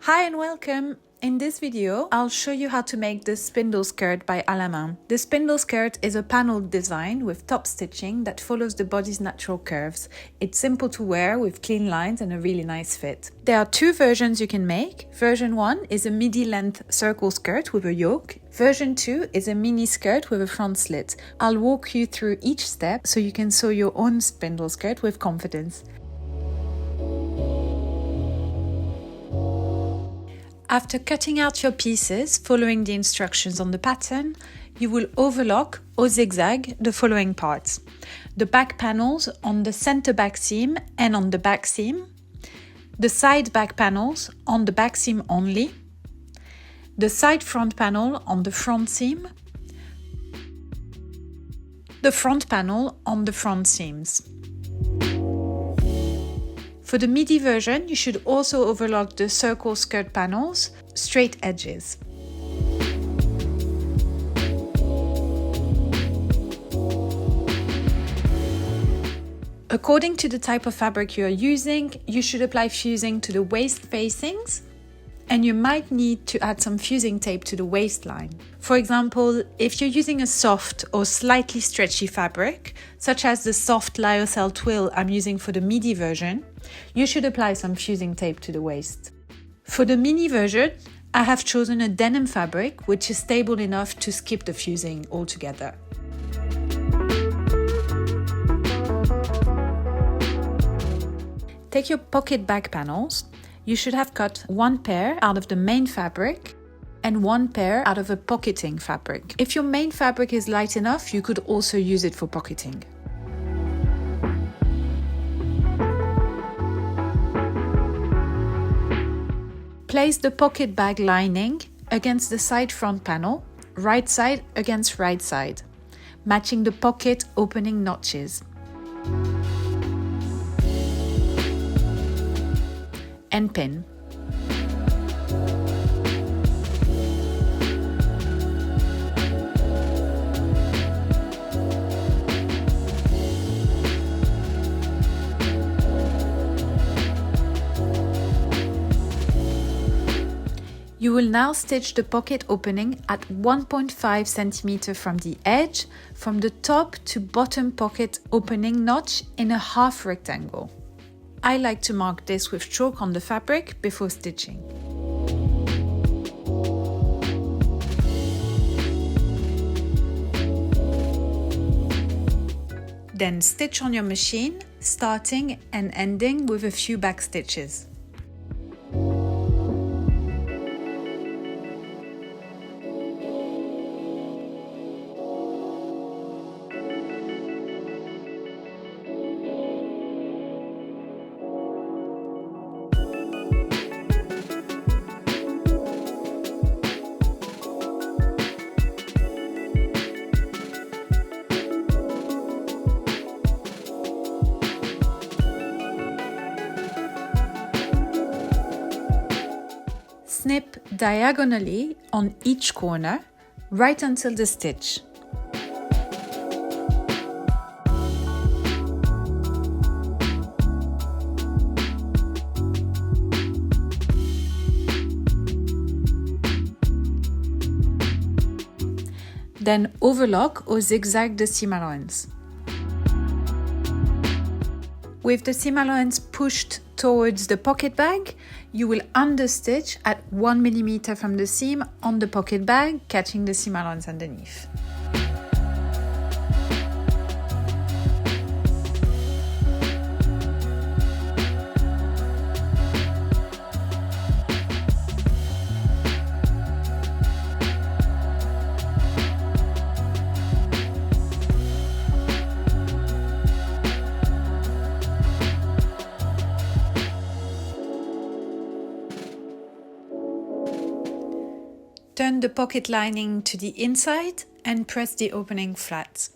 Hi and welcome! In this video, I'll show you how to make the Spindle Skirt by à la main. The Spindle Skirt is a paneled design with top stitching that follows the body's natural curves. It's simple to wear with clean lines and a really nice fit. There are two versions you can make. Version 1 is a midi length circle skirt with a yoke. Version 2 is a mini skirt with a front slit. I'll walk you through each step so you can sew your own spindle skirt with confidence. After cutting out your pieces, following the instructions on the pattern, you will overlock or zigzag the following parts: the back panels on the center back seam and on the back seam, the side back panels on the back seam only, the side front panel on the front seam, the front panel on the front seams. For the midi version, you should also overlock the circle skirt panels, straight edges. According to the type of fabric you are using, you should apply fusing to the waist facings, and you might need to add some fusing tape to the waistline. For example, if you're using a soft or slightly stretchy fabric, such as the soft lyocell twill I'm using for the midi version, you should apply some fusing tape to the waist. For the mini version, I have chosen a denim fabric which is stable enough to skip the fusing altogether. Take your pocket back panels. You should have cut one pair out of the main fabric and one pair out of a pocketing fabric. If your main fabric is light enough, you could also use it for pocketing. Place the pocket bag lining against the side front panel, right side against right side, matching the pocket opening notches. And pin. You will now stitch the pocket opening at 1.5 cm from the edge, from the top to bottom pocket opening notch in a half rectangle. I like to mark this with chalk on the fabric before stitching. Then stitch on your machine, starting and ending with a few back stitches. Snip diagonally on each corner, right until the stitch. Then overlock or zigzag the seam allowance. With the seam allowance pushed towards the pocket bag, you will understitch at 1 mm from the seam on the pocket bag, catching the seam allowance underneath. Turn the pocket lining to the inside and press the opening flat.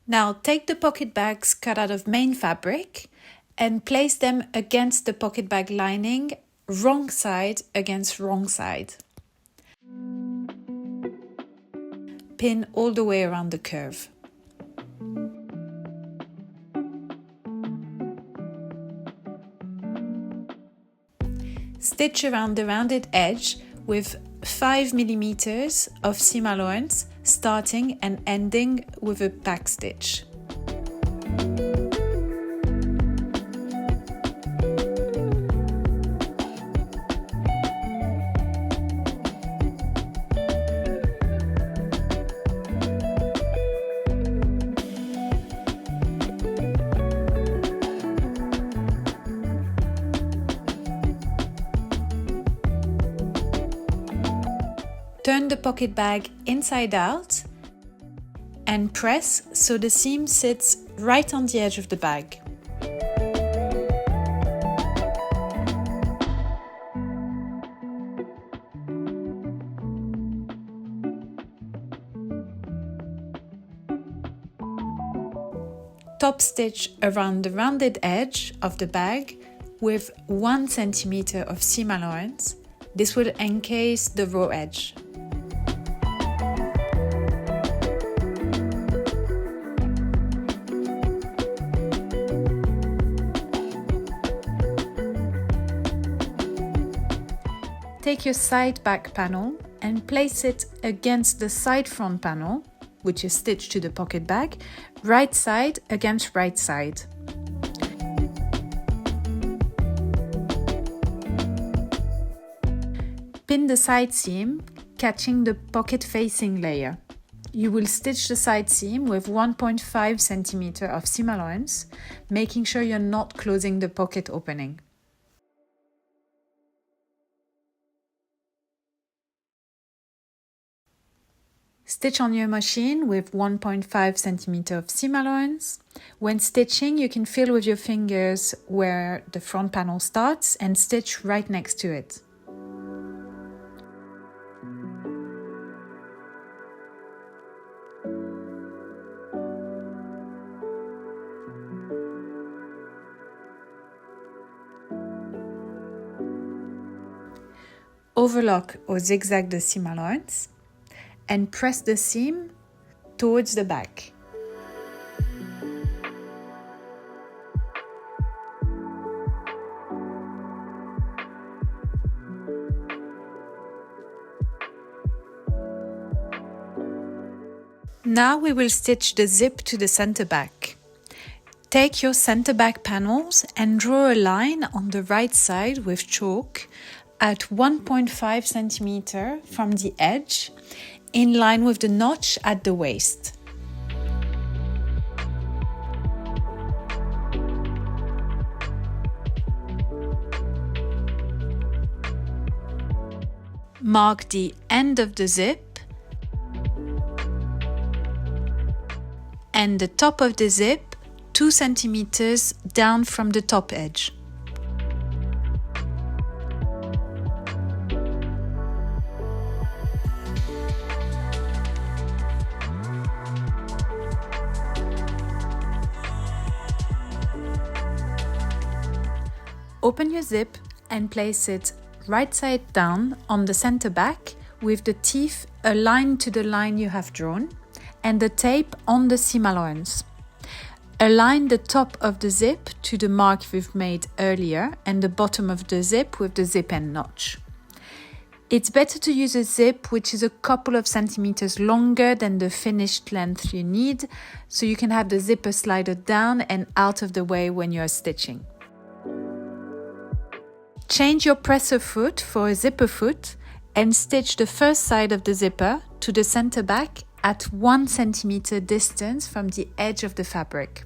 Now take the pocket bags cut out of main fabric and place them against the pocket bag lining, wrong side against wrong side. Pin all the way around the curve. Stitch around the rounded edge with 5 mm of seam allowance, starting and ending with a back stitch. Turn the pocket bag inside out and press so the seam sits right on the edge of the bag. Top stitch around the rounded edge of the bag with 1 cm of seam allowance. This will encase the raw edge. Take your side back panel and place it against the side front panel, which is stitched to the pocket bag, right side against right side. Pin the side seam, catching the pocket facing layer. You will stitch the side seam with 1.5 cm of seam allowance, making sure you're not closing the pocket opening. Stitch on your machine with 1.5 cm of seam allowance. When stitching, you can feel with your fingers where the front panel starts and stitch right next to it. Overlock or zigzag the seam allowance and press the seam towards the back. Now we will stitch the zip to the center back. Take your center back panels and draw a line on the right side with chalk at 1.5 cm from the edge, in line with the notch at the waist. Mark the end of the zip and the top of the zip 2 cm down from the top edge. Open your zip and place it right side down on the center back with the teeth aligned to the line you have drawn and the tape on the seam allowance. Align the top of the zip to the mark we've made earlier and the bottom of the zip with the zip end notch. It's better to use a zip which is a couple of centimeters longer than the finished length you need, so you can have the zipper slided down and out of the way when you're stitching. Change your presser foot for a zipper foot and stitch the first side of the zipper to the center back at 1 cm distance from the edge of the fabric.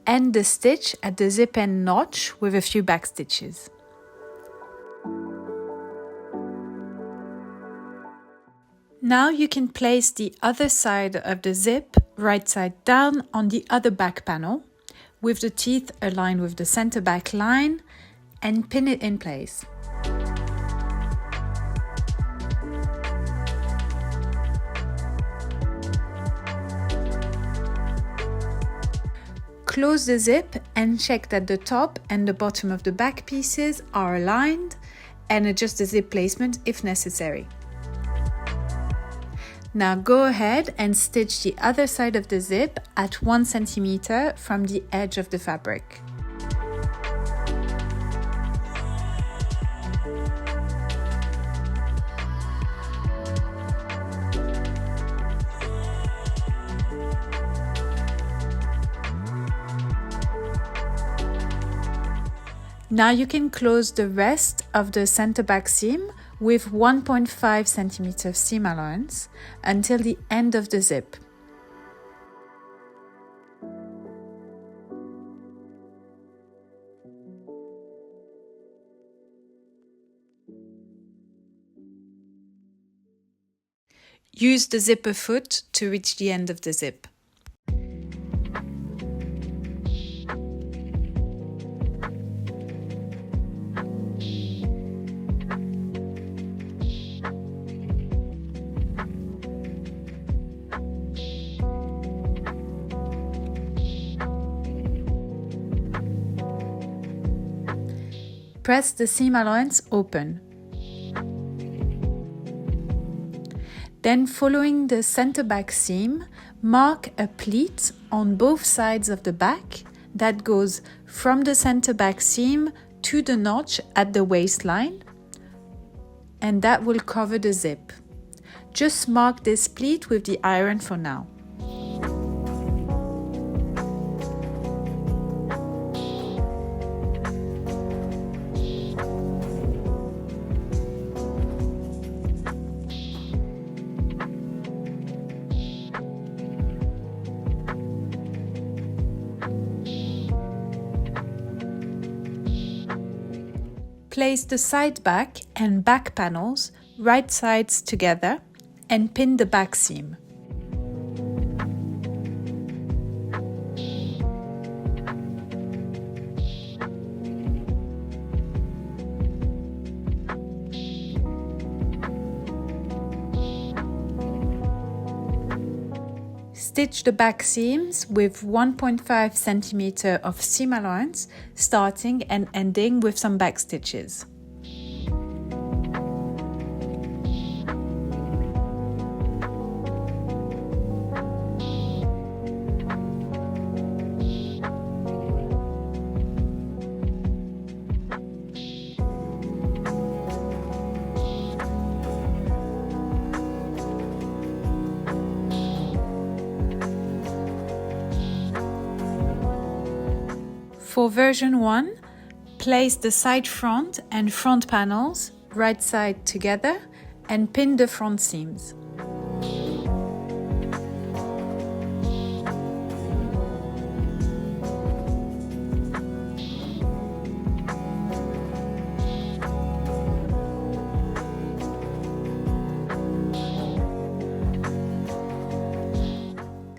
End the stitch at the zip end notch with a few back stitches. Now you can place the other side of the zip right side down on the other back panel with the teeth aligned with the center back line and pin it in place. Close the zip and check that the top and the bottom of the back pieces are aligned and adjust the zip placement if necessary. Now go ahead and stitch the other side of the zip at 1 centimeter from the edge of the fabric. Now you can close the rest of the center back seam with 1.5 centimeter seam allowance until the end of the zip. Use the zipper foot to reach the end of the zip. Press the seam allowance open. Then, following the center back seam, mark a pleat on both sides of the back that goes from the center back seam to the notch at the waistline, and that will cover the zip. Just mark this pleat with the iron for now. Place the side back and back panels right sides together and pin the back seam. Stitch the back seams with 1.5 cm of seam allowance, starting and ending with some back stitches. For version 1, place the side front and front panels right side together and pin the front seams.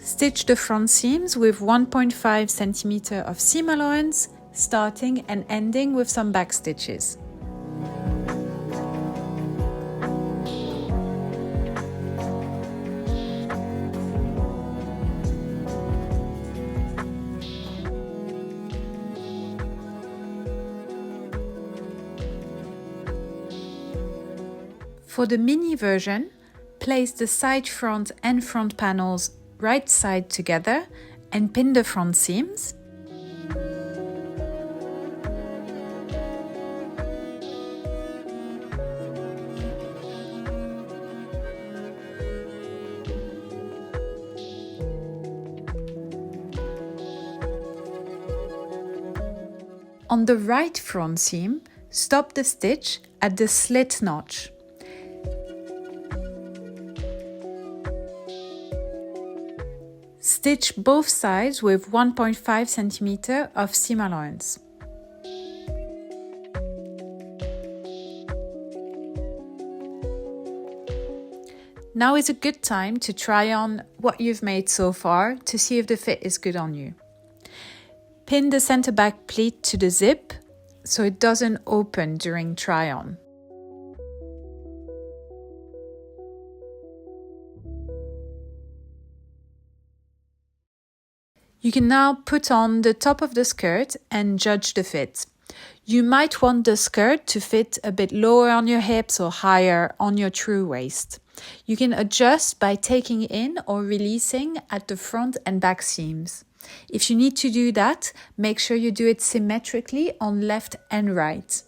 Stitch the front seams with 1.5 cm of seam allowance, starting and ending with some back stitches. For the mini version, place the side front and front panels right side together and pin the front seams. On the right front seam, stop the stitch at the slit notch. Stitch both sides with 1.5 cm of seam allowance. Now is a good time to try on what you've made so far to see if the fit is good on you. Pin the center back pleat to the zip so it doesn't open during try on. You can now put on the top of the skirt and judge the fit. You might want the skirt to fit a bit lower on your hips or higher on your true waist. You can adjust by taking in or releasing at the front and back seams. If you need to do that, make sure you do it symmetrically on left and right.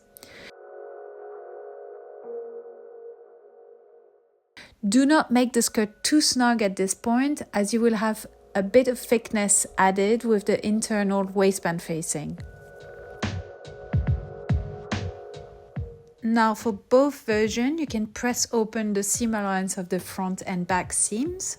Do not make the skirt too snug at this point, as you will have a bit of thickness added with the internal waistband facing. Now for both versions, you can press open the seam allowance of the front and back seams.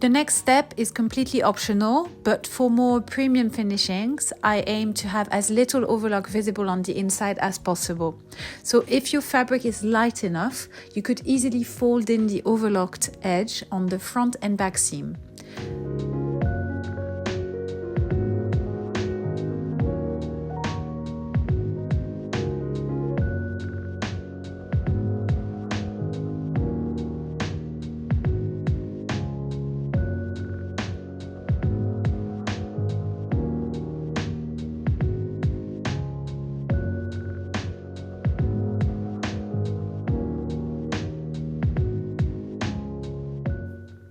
The next step is completely optional, but for more premium finishings, I aim to have as little overlock visible on the inside as possible. So if your fabric is light enough, you could easily fold in the overlocked edge on the front and back seam.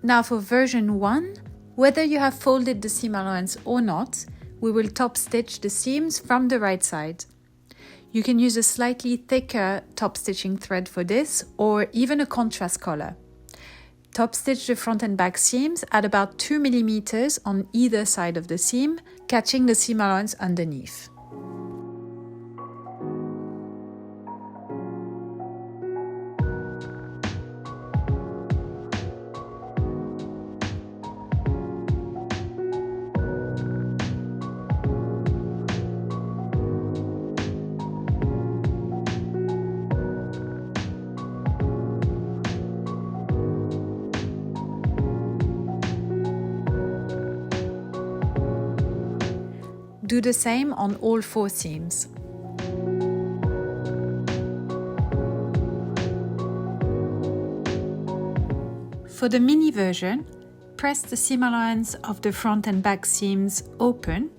Now for version 1, whether you have folded the seam allowance or not, we will top stitch the seams from the right side. You can use a slightly thicker top stitching thread for this, or even a contrast color. Top stitch the front and back seams at about 2 mm on either side of the seam, catching the seam allowance underneath. Do the same on all 4 seams. For the mini version, press the seam allowance of the front and back seams open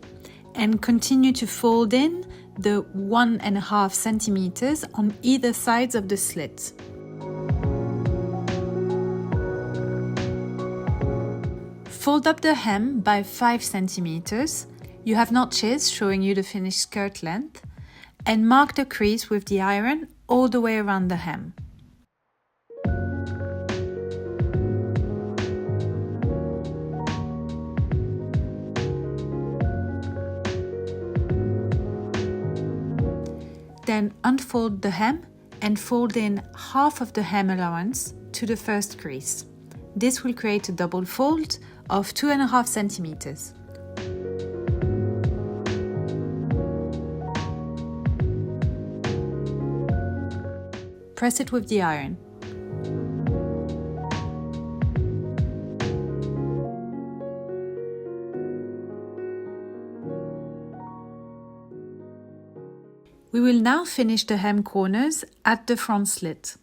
and continue to fold in the 1.5 centimeters on either sides of the slit. Fold up the hem by 5 centimeters. You have notches showing you the finished skirt length, and mark the crease with the iron all the way around the hem. Then unfold the hem and fold in half of the hem allowance to the first crease. This will create a double fold of 2.5 centimeters. Press it with the iron. We will now finish the hem corners at the front slit.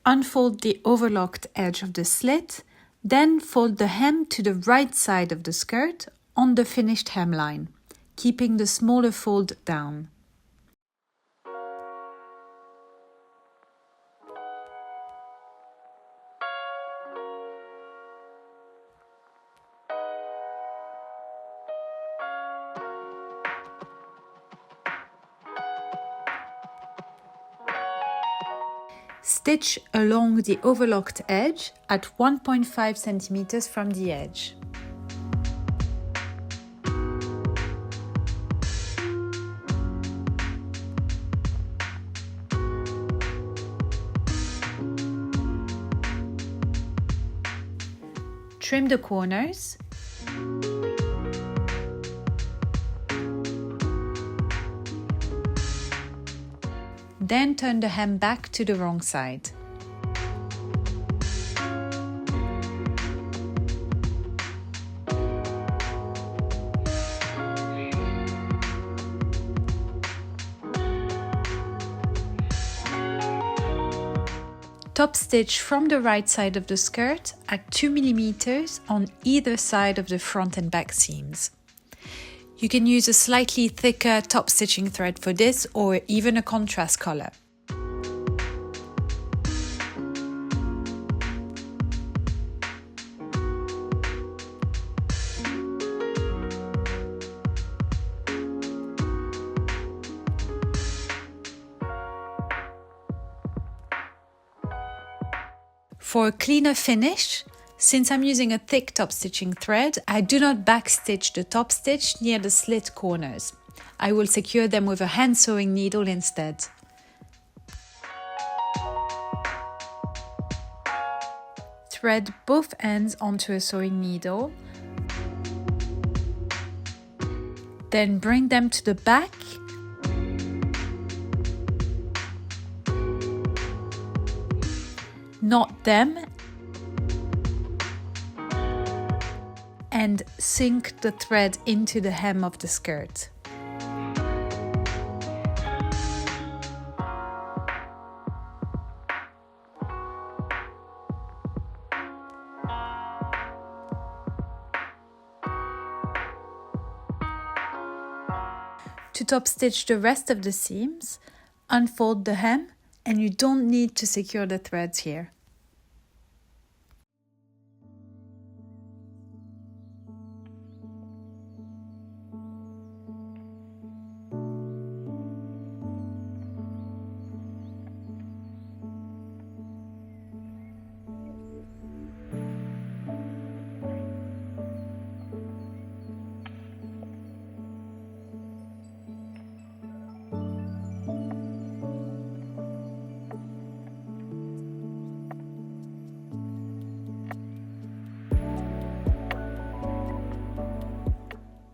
Unfold the overlocked edge of the slit, then fold the hem to the right side of the skirt on the finished hemline, keeping the smaller fold down. Stitch along the overlocked edge at 1.5 centimeters from the edge. Trim the corners. Then turn the hem back to the wrong side. Top stitch from the right side of the skirt at 2 mm on either side of the front and back seams. You can use a slightly thicker top stitching thread for this, or even a contrast color. For a cleaner finish, since I'm using a thick top stitching thread, I do not backstitch the top stitch near the slit corners. I will secure them with a hand sewing needle instead. Thread both ends onto a sewing needle. Then bring them to the back. Knot them and sink the thread into the hem of the skirt. To top stitch the rest of the seams, unfold the hem, and you don't need to secure the threads here.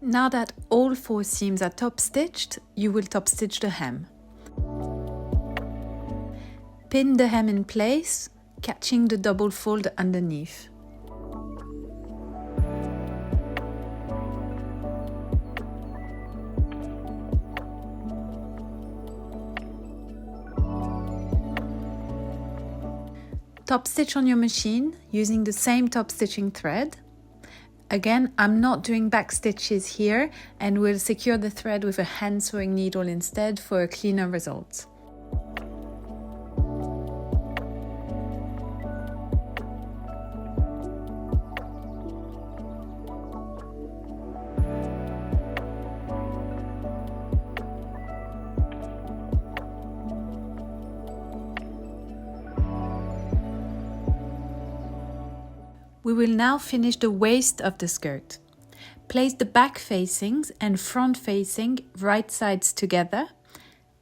Now that all 4 seams are top stitched, you will top stitch the hem. Pin the hem in place, catching the double fold underneath. Top stitch on your machine using the same top stitching thread. Again, I'm not doing back stitches here and will secure the thread with a hand sewing needle instead for a cleaner result. We will now finish the waist of the skirt. Place the back facings and front facing right sides together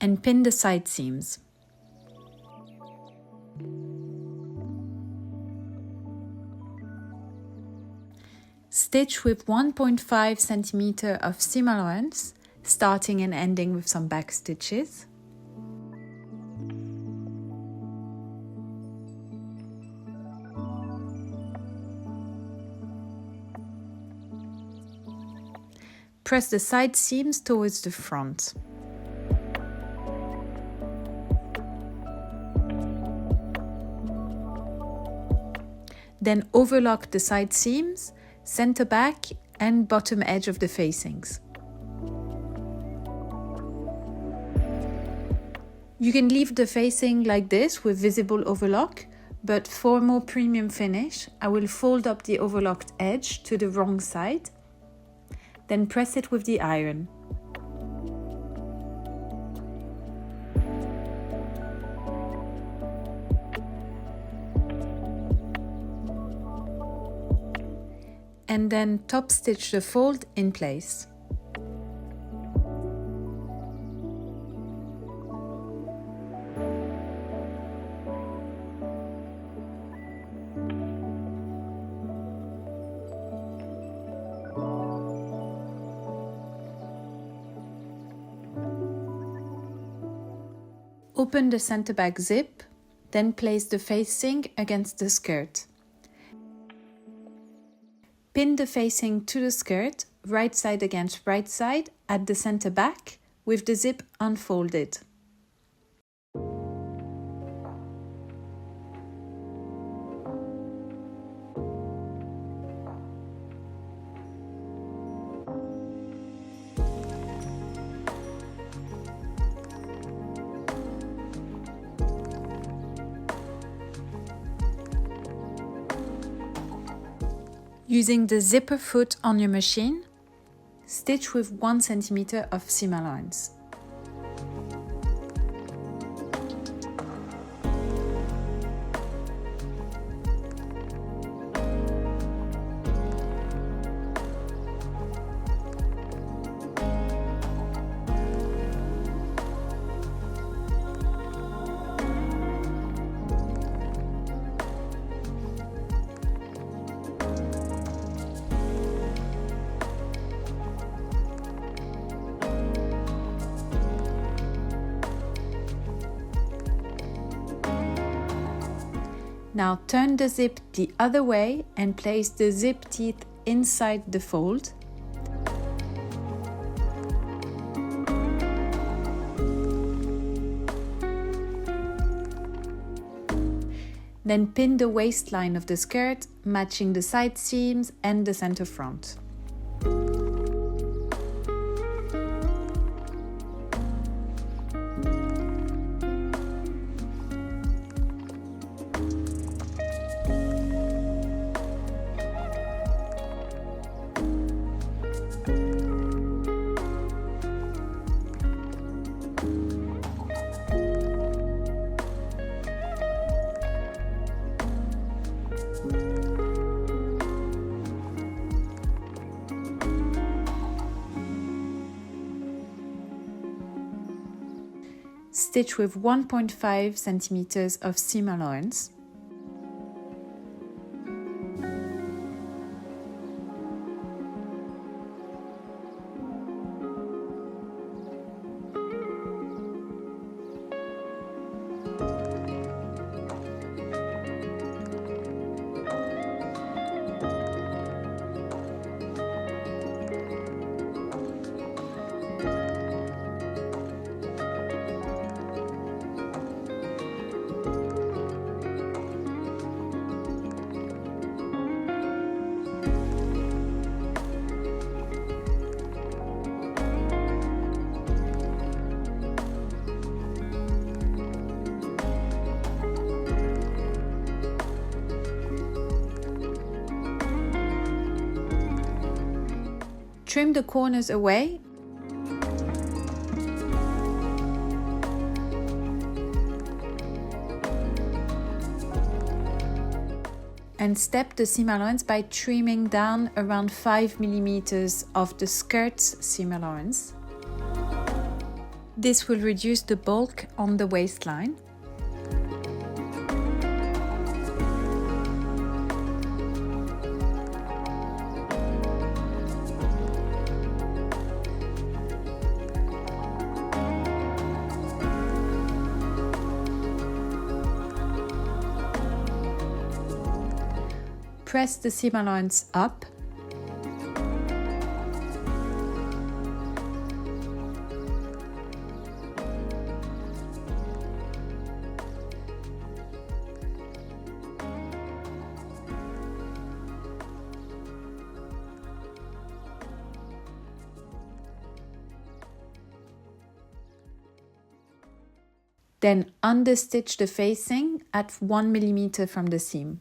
and pin the side seams. Stitch with 1.5 cm of seam allowance, starting and ending with some back stitches. Press the side seams towards the front. Then overlock the side seams, center back and bottom edge of the facings. You can leave the facing like this with visible overlock, but for a more premium finish, I will fold up the overlocked edge to the wrong side. Then press it with the iron. And then top stitch the fold in place. Open the center back zip, then place the facing against the skirt. Pin the facing to the skirt, right side against right side, at the center back, with the zip unfolded. Using the zipper foot on your machine, stitch with 1 cm of seam allowance. Now turn the zip the other way and place the zip teeth inside the fold. Then pin the waistline of the skirt, matching the side seams and the center front. Stitch with 1.5 centimeters of seam allowance. Trim the corners away and step the seam allowance by trimming down around 5 mm of the skirt's seam allowance. This will reduce the bulk on the waistline. Press the seam allowance up. Then understitch the facing at 1 mm from the seam.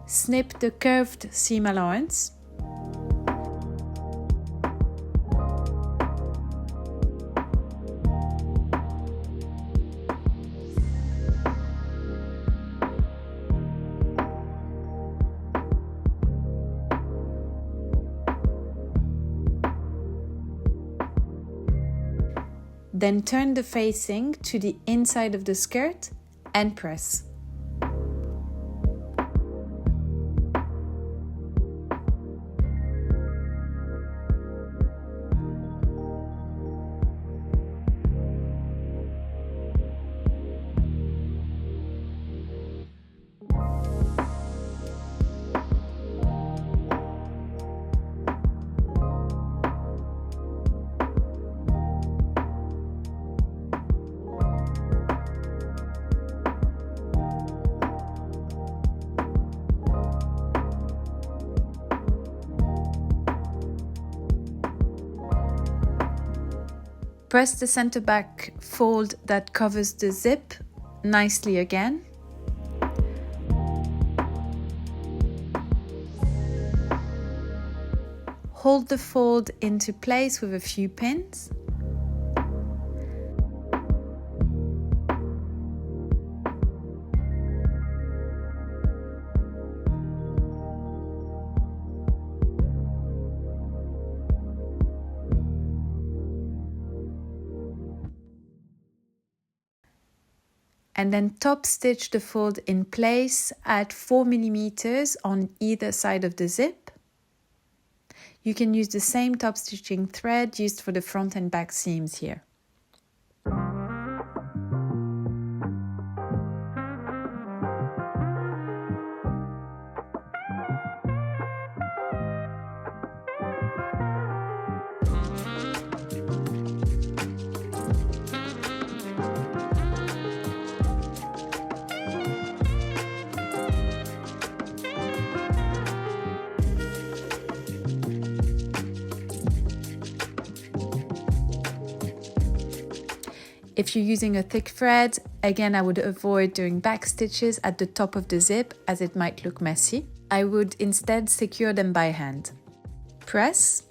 Snip the curved seam allowance. Then turn the facing to the inside of the skirt and press. Press the center back fold that covers the zip nicely again. Hold the fold into place with a few pins. And then top stitch the fold in place at 4 millimeters on either side of the zip. You can use the same top stitching thread used for the front and back seams here. If you're using a thick thread, again, I would avoid doing back stitches at the top of the zip as it might look messy. I would instead secure them by hand. Press.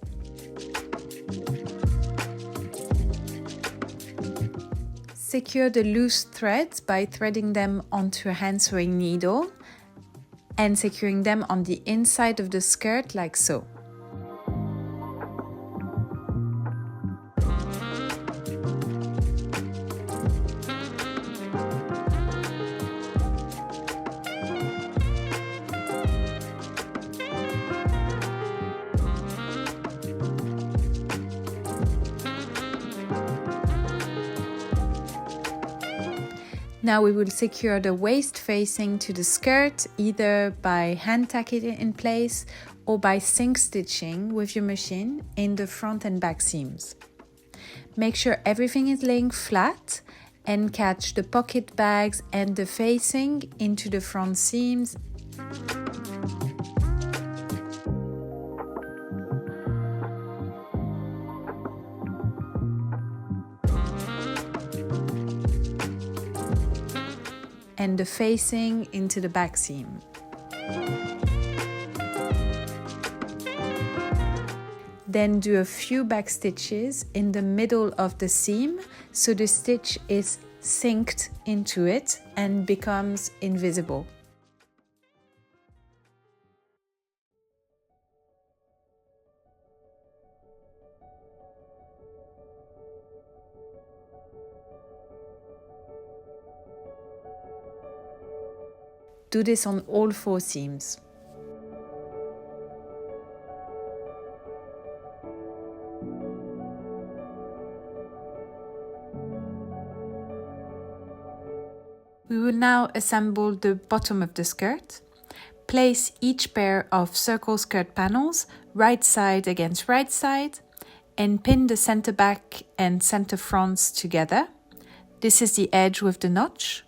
Secure the loose threads by threading them onto a hand sewing needle and securing them on the inside of the skirt like so. Now we will secure the waist facing to the skirt either by hand tacking it in place or by sink stitching with your machine in the front and back seams. Make sure everything is laying flat and catch the pocket bags and the facing into the front seams. And the facing into the back seam. Then do a few back stitches in the middle of the seam so the stitch is synced into it and becomes invisible. Do this on all 4 seams. We will now assemble the bottom of the skirt. Place each pair of circle skirt panels right side against right side and pin the center back and center fronts together. This is the edge with the notch.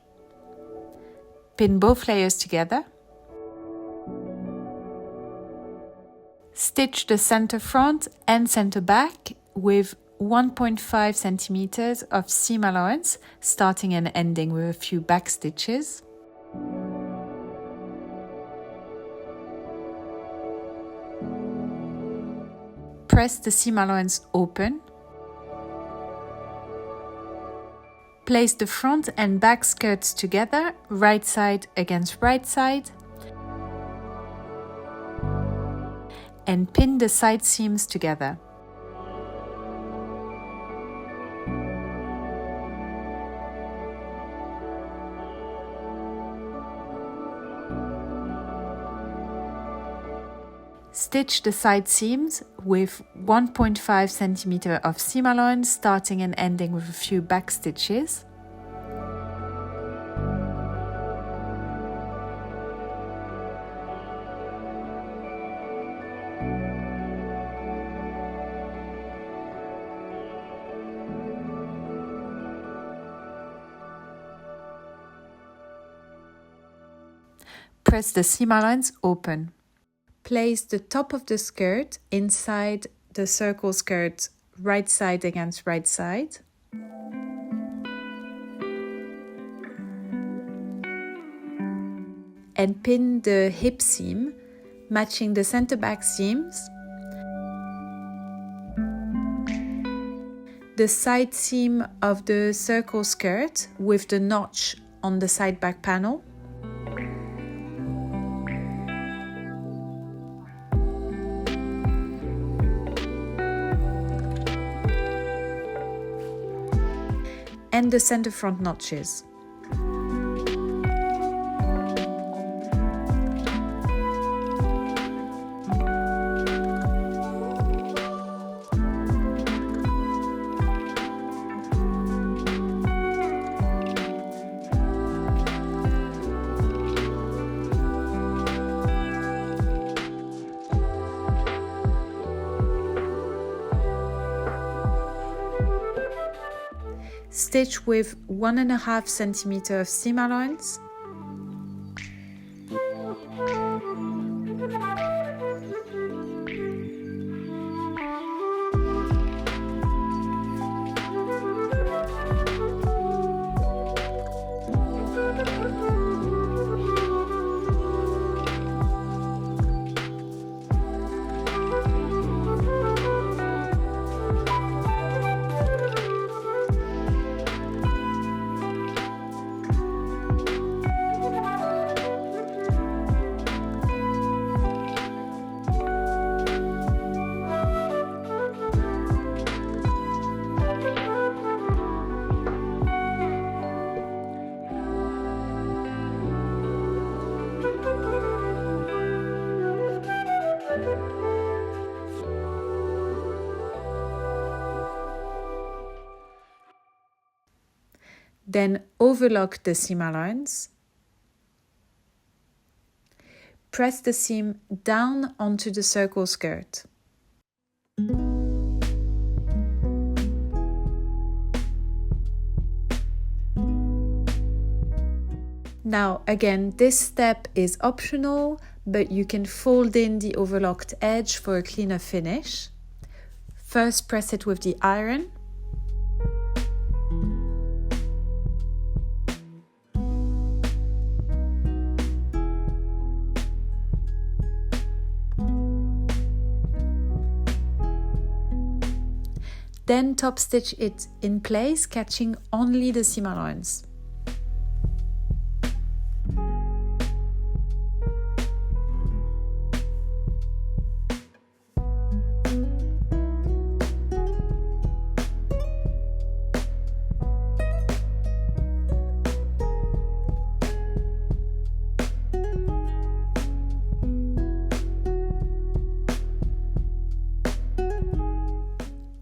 Pin both layers together. Stitch the center front and center back with 1.5 centimeters of seam allowance, starting and ending with a few back stitches. Press the seam allowance open. Place the front and back skirts together, right side against right side, and pin the side seams together. Stitch the side seams with 1.5 centimeter of seam allowance, starting and ending with a few back stitches. Press the seam allowance open. Place the top of the skirt inside the circle skirt, right side against right side. And pin the hip seam, matching the center back seams, the side seam of the circle skirt with the notch on the side back panel, and the center front notches. Stitch with 1.5 centimeter of seam allowance. Then overlock the seam allowance. Press the seam down onto the circle skirt. Now again, this step is optional, but you can fold in the overlocked edge for a cleaner finish. First press it with the iron. Then top stitch it in place, catching only the seam allowance.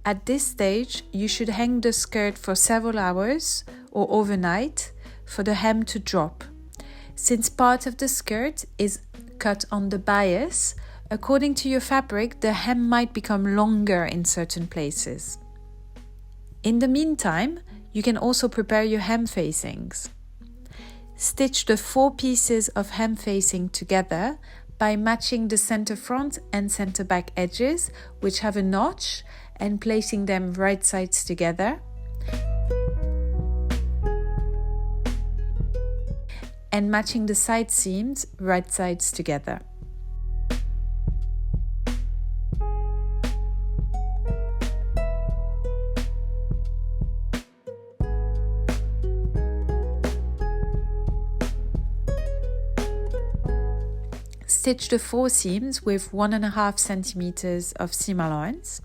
At this stage, you should hang the skirt for several hours or overnight for the hem to drop. Since part of the skirt is cut on the bias, according to your fabric, the hem might become longer in certain places. In the meantime, you can also prepare your hem facings. Stitch the 4 pieces of hem facing together by matching the center front and center back edges, which have a notch, and placing them right sides together. And matching the side seams right sides together. Stitch the 4 seams with 1.5 centimeters of seam allowance.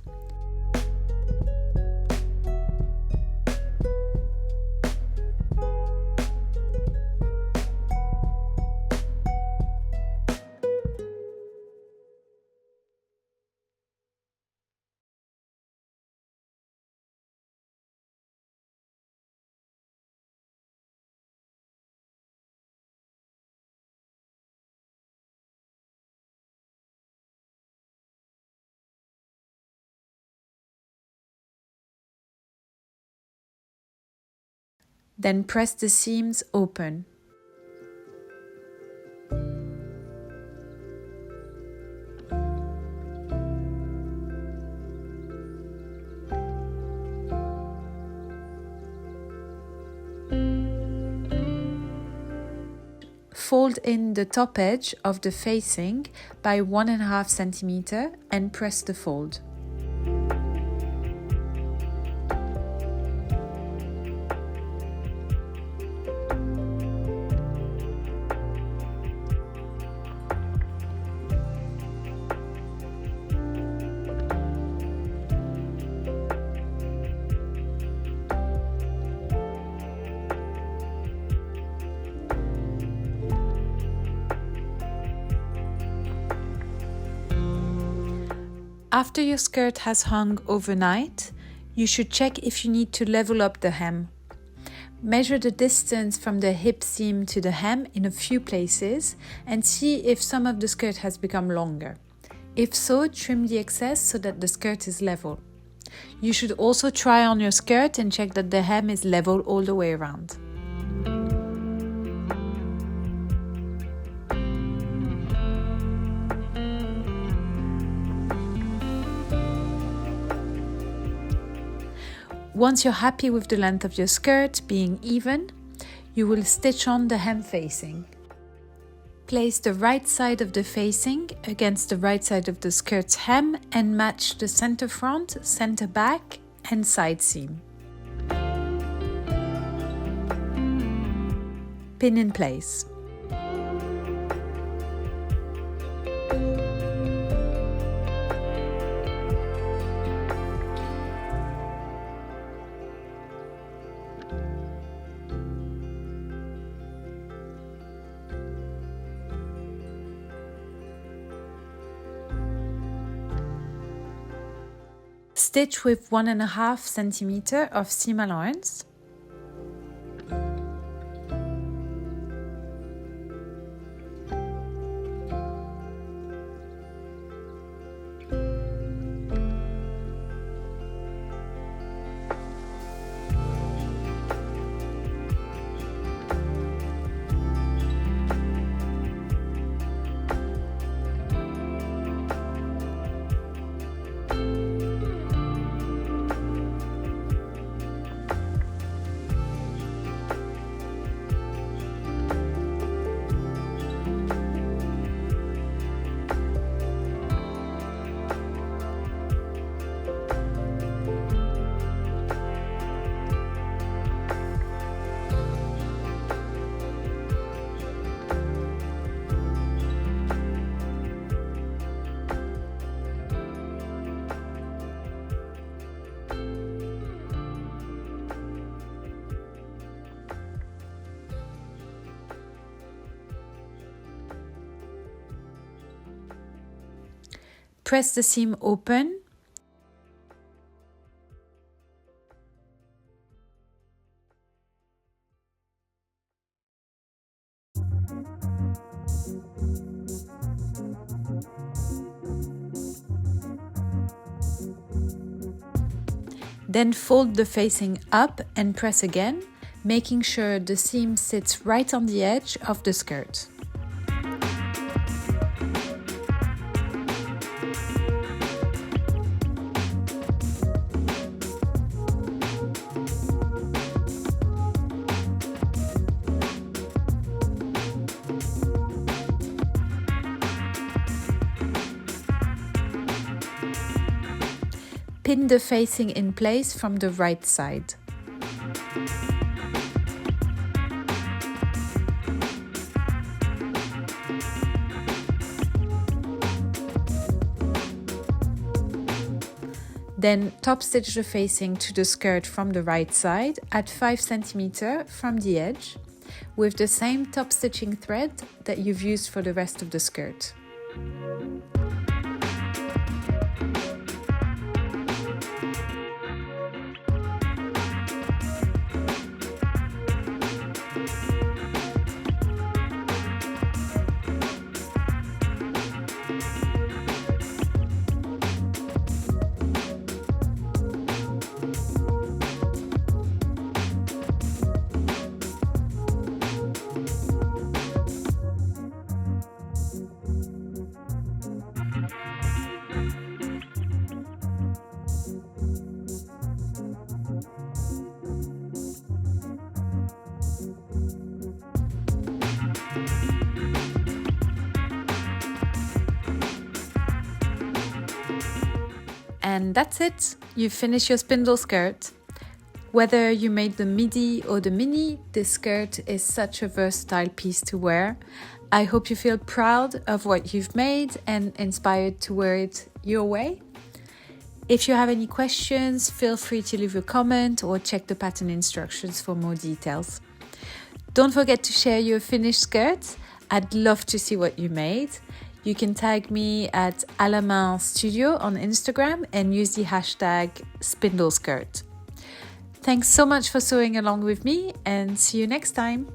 Then press the seams open. Fold in the top edge of the facing by 1.5 centimeter and press the fold. After your skirt has hung overnight, you should check if you need to level up the hem. Measure the distance from the hip seam to the hem in a few places and see if some of the skirt has become longer. If so, trim the excess so that the skirt is level. You should also try on your skirt and check that the hem is level all the way around. Once you're happy with the length of your skirt being even, you will stitch on the hem facing. Place the right side of the facing against the right side of the skirt's hem and match the center front, center back and side seam. Pin in place. Stitch with 1.5 centimeter of seam allowance. Press the seam open. Then fold the facing up and press again, making sure the seam sits right on the edge of the skirt. Pin the facing in place from the right side. Then top stitch the facing to the skirt from the right side at 5 cm from the edge with the same top stitching thread that you've used for the rest of the skirt. And that's it. You've finished your spindle skirt. Whether you made the midi or the mini, this skirt is such a versatile piece to wear. I hope you feel proud of what you've made and inspired to wear it your way. If you have any questions, feel free to leave a comment or check the pattern instructions for more details. Don't forget to share your finished skirt. I'd love to see what you made. You can tag me at Alamain Studio on Instagram and use the hashtag Spindle Skirt. Thanks so much for sewing along with me, and see you next time.